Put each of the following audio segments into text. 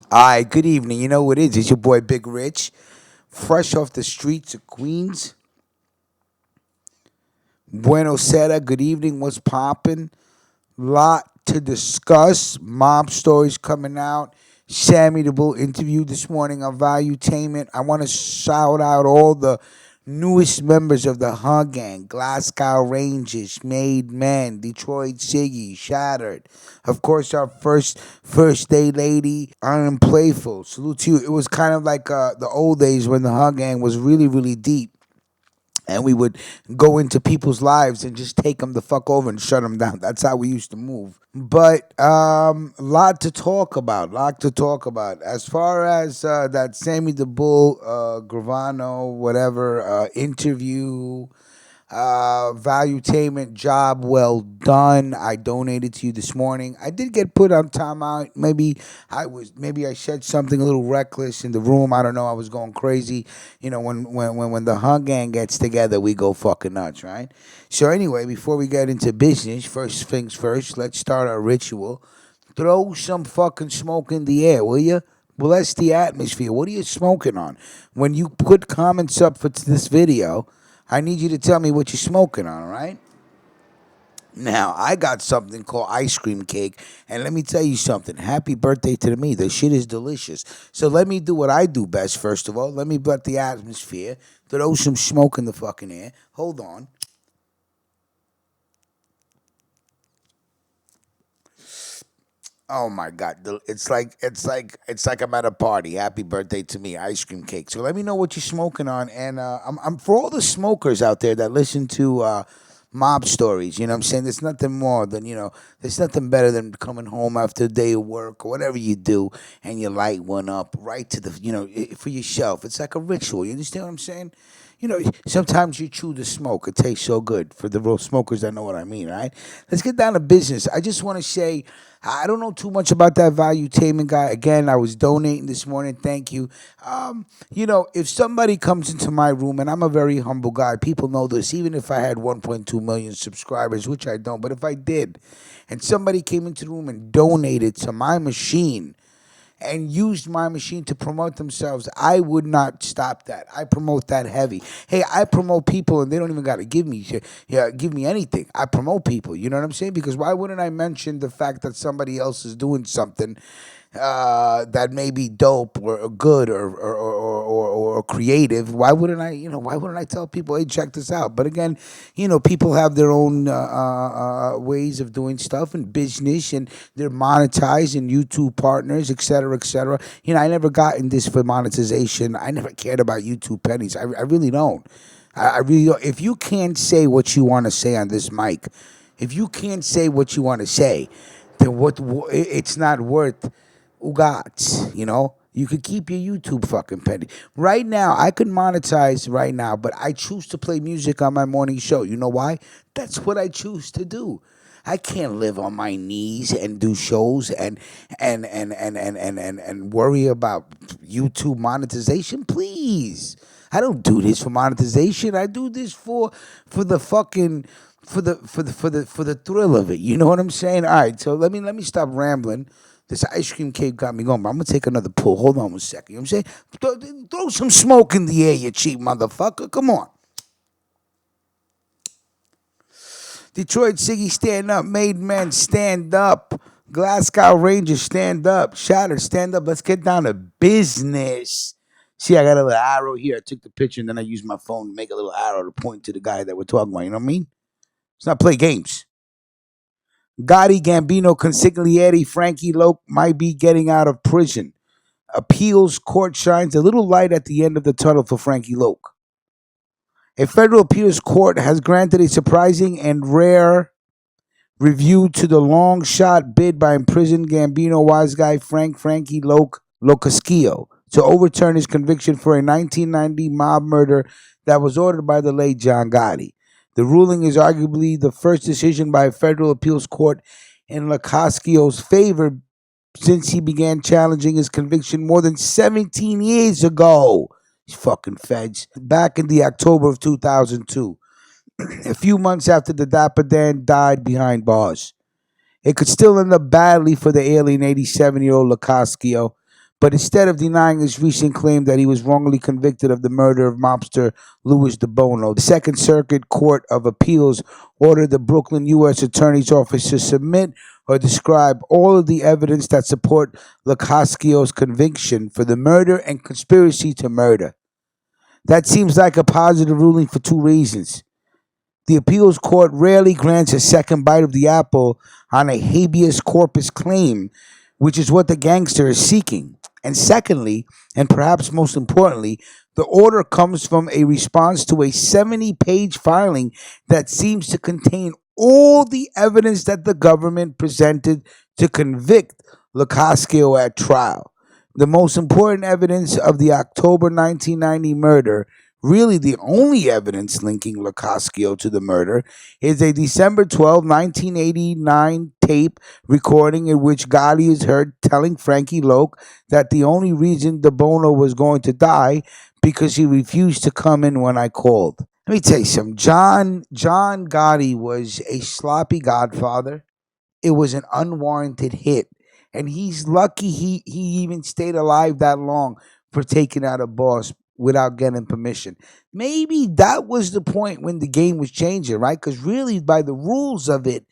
All right, good evening. You know what it is? It's your boy Big Rich, fresh off the streets of Queens. Buenos Aires, good evening. What's poppin'? Lot to discuss. Mob stories coming out. Sammy the Bull interview this morning on Valuetainment. I want to shout out all the newest members of the Hug Gang: Glasgow Rangers, Made Men, Detroit Siggy, Shattered. Of course, our first day lady, Iron Playful. Salute to you. It was kind of like the old days when the Hug Gang was really, really deep, and we would go into people's lives and just take them the fuck over and shut them down. That's how we used to move. But lot to talk about. Lot to talk about. As far as that Sammy the Bull, Gravano, whatever interview, Valuetainment job well done. I donated to you this morning. I did get put on timeout. Maybe I said something a little reckless in the room. I don't know. I was going crazy. You know, when the Hung Gang gets together, we go fucking nuts, right? So anyway, before we get into business, first things first, let's start our ritual. Throw some fucking smoke in the air, will you? Bless the atmosphere. What are you smoking on? When you put comments up for this video, I need you to tell me what you're smoking on, all right? Now, I got something called ice cream cake, and let me tell you something. Happy birthday to me. The shit is delicious. So let me do what I do best, first of all. Let me bless the atmosphere, throw some smoke in the fucking air. Hold on. Oh my God! It's like I'm at a party. Happy birthday to me, ice cream cake. So let me know what you're smoking on, and I'm for all the smokers out there that listen to mob stories. You know what I'm saying? There's nothing more than there's nothing better than coming home after a day of work or whatever you do, and you light one up right to the for yourself. It's like a ritual. You understand what I'm saying? Sometimes you chew the smoke. It tastes so good. For the real smokers that know what I mean, right? Let's get down to business. I just want to say, I don't know too much about that valuetainment guy. Again, I was donating this morning. Thank you. If somebody comes into my room, and I'm a very humble guy, people know this, even if I had 1.2 million subscribers, which I don't, but if I did, and somebody came into the room and donated to my machine, and used my machine to promote themselves, I would not stop that. I promote that heavy. Hey, I promote people, and they don't even got to give me anything. I promote people. You know what I'm saying? Because why wouldn't I mention the fact that somebody else is doing something that may be dope or good or creative? Why wouldn't I? Why wouldn't I tell people, hey, check this out? But again, people have their own ways of doing stuff and business, and they're monetized and YouTube partners, et cetera, et cetera. I never got in this for monetization. I never cared about YouTube pennies. I really don't. I really don't. If you can't say what you want to say on this mic, if you can't say what you want to say, then it's not worth ugats, You could keep your YouTube fucking penny. Right now, I could monetize right now, but I choose to play music on my morning show. You know why? That's what I choose to do. I can't live on my knees and do shows and worry about YouTube monetization. Please. I don't do this for monetization. I do this for the fucking for the thrill of it. You know what I'm saying? All right, so let me stop rambling. This ice cream cake got me going, but I'm gonna take another pull. Hold on one second. You know what I'm saying? Throw some smoke in the air, you cheap motherfucker. Come on. Detroit Siggy, stand up. Made Men, stand up. Glasgow Rangers, stand up. Shattered, stand up. Let's get down to business. See, I got a little arrow here. I took the picture and then I used my phone to make a little arrow to point to the guy that we're talking about. You know what I mean? Let's not play games. Gotti, Gambino, Consigliere, Frankie Loke might be getting out of prison. Appeals court shines a little light at the end of the tunnel for Frankie Loke. A federal appeals court has granted a surprising and rare review to the long shot bid by imprisoned Gambino wise guy Frankie Locascio to overturn his conviction for a 1990 mob murder that was ordered by the late John Gotti. The ruling is arguably the first decision by a federal appeals court in Locascio's favor since he began challenging his conviction more than 17 years ago. These fucking feds. Back in the October of 2002, a few months after the Dapper Dan died behind bars. It could still end up badly for the alien 87-year-old Locascio, But instead of denying his recent claim that he was wrongly convicted of the murder of mobster Louis DeBono, the Second Circuit Court of Appeals ordered the Brooklyn U.S. Attorney's Office to submit or describe all of the evidence that support Locascio's conviction for the murder and conspiracy to murder. That seems like a positive ruling for two reasons. The appeals court rarely grants a second bite of the apple on a habeas corpus claim, which is what the gangster is seeking. And secondly, and perhaps most importantly, the order comes from a response to a 70-page filing that seems to contain all the evidence that the government presented to convict Locascio at trial. The most important evidence of the October 1990 murder, really the only evidence linking Locascio to the murder, is a December 12, 1989 tape recording in which Gotti is heard telling Frankie Loke that the only reason DeBono was going to die because he refused to come in when I called. Let me tell you something. John Gotti was a sloppy godfather. It was an unwarranted hit. And he's lucky he even stayed alive that long for taking out a boss without getting permission. Maybe that was the point when the game was changing, right? Because really, by the rules of it,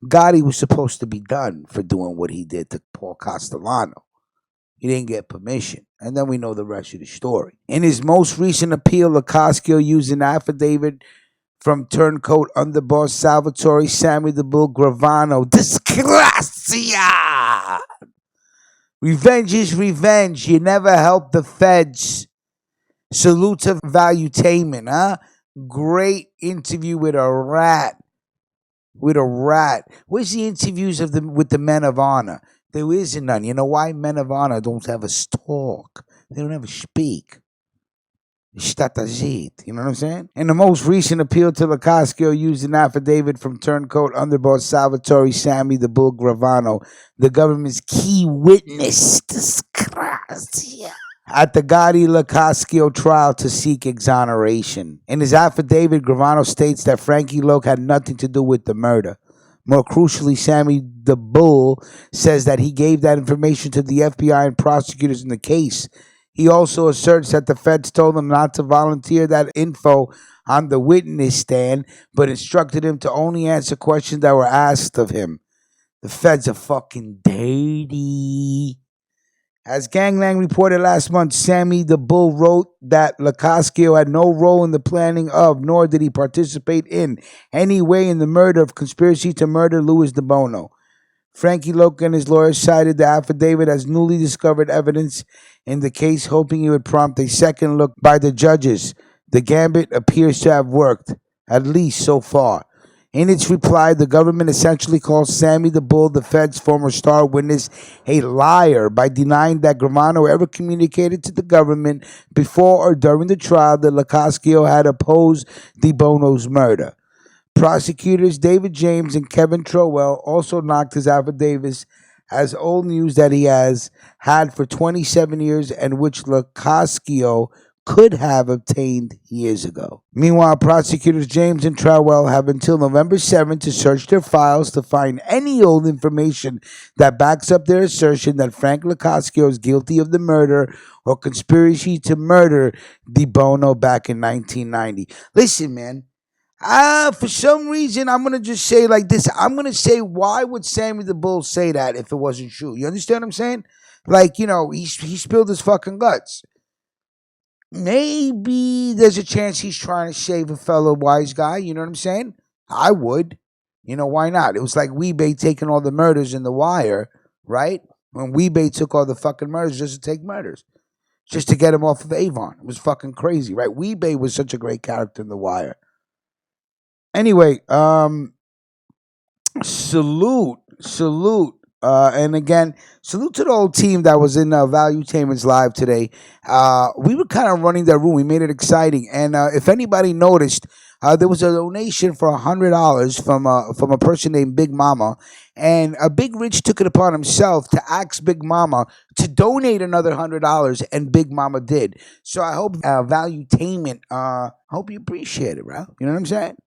Gotti was supposed to be done for doing what he did to Paul Castellano. He didn't get permission. And then we know the rest of the story. In his most recent appeal, Locascio used an affidavit from turncoat underboss Salvatore Sammy the Bull Gravano. Disgracia! Revenge is revenge. You never help the feds. Salute to Valuetainment, huh? Great interview with a rat. With a rat. Where's the interviews of with the men of honor? There isn't none. You know why? Men of honor don't have a talk. They don't ever speak. Shtatazit. You know what I'm saying? In the most recent appeal to Locascio used an affidavit from turncoat underboss Salvatore Sammy the Bull Gravano, the government's key witness. Disgracia. At the Gotti Locascio trial to seek exoneration. In his affidavit, Gravano states that Frankie Loke had nothing to do with the murder. More crucially, Sammy the Bull says that he gave that information to the FBI and prosecutors in the case. He also asserts that the feds told him not to volunteer that info on the witness stand, but instructed him to only answer questions that were asked of him. The feds are fucking dirty. As Gangland reported last month, Sammy the Bull wrote that Locascio had no role in the planning of, nor did he participate in, any way in the murder of conspiracy to murder Louis DeBono. Frankie Loke and his lawyers cited the affidavit as newly discovered evidence in the case, hoping it would prompt a second look by the judges. The gambit appears to have worked, at least so far. In its reply, the government essentially calls Sammy the Bull, the Fed's former star witness, a liar by denying that Gravano ever communicated to the government before or during the trial that Locascio had opposed DeBono's murder. Prosecutors David James and Kevin Trowell also knocked his affidavits as old news that he has had for 27 years and which Locascio could have obtained years ago. Meanwhile, prosecutors James and Trowell have until November 7th to search their files to find any old information that backs up their assertion that Frank Locascio is guilty of the murder or conspiracy to murder DeBono back in 1990. Listen, man. For some reason, I'm going to just say like this. I'm going to say, why would Sammy the Bull say that if it wasn't true? You understand what I'm saying? Like, you know, he spilled his fucking guts. Maybe there's a chance he's trying to save a fellow wise guy. You know what I'm saying? I would. You know, why not? It was like Weebay taking all the murders in The Wire, right? When Weebay took all the fucking murders just to take murders. Just to get him off of Avon. It was fucking crazy, right? Weebay was such a great character in The Wire. Anyway, salute. And again, salute to the whole team that was in Valuetainment's live today. We were kind of running that room. We made it exciting. And if anybody noticed, there was a donation for $100 from a person named Big Mama. And Big Rich took it upon himself to ask Big Mama to donate another $100, and Big Mama did. So I hope Valuetainment, hope you appreciate it, bro. You know what I'm saying?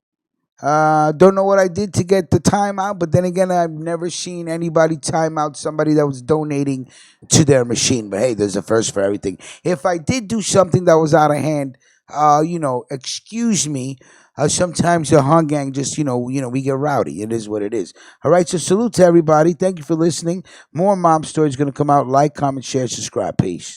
Don't know what I did to get the time out, but then again, I've never seen anybody time out somebody that was donating to their machine. But hey, there's a first for everything. If I did do something that was out of hand, excuse me. Sometimes the Han gang just, we get rowdy. It is what it is. All right, so salute to everybody. Thank you for listening. More mom stories going to come out. Like, comment, share, subscribe. Peace.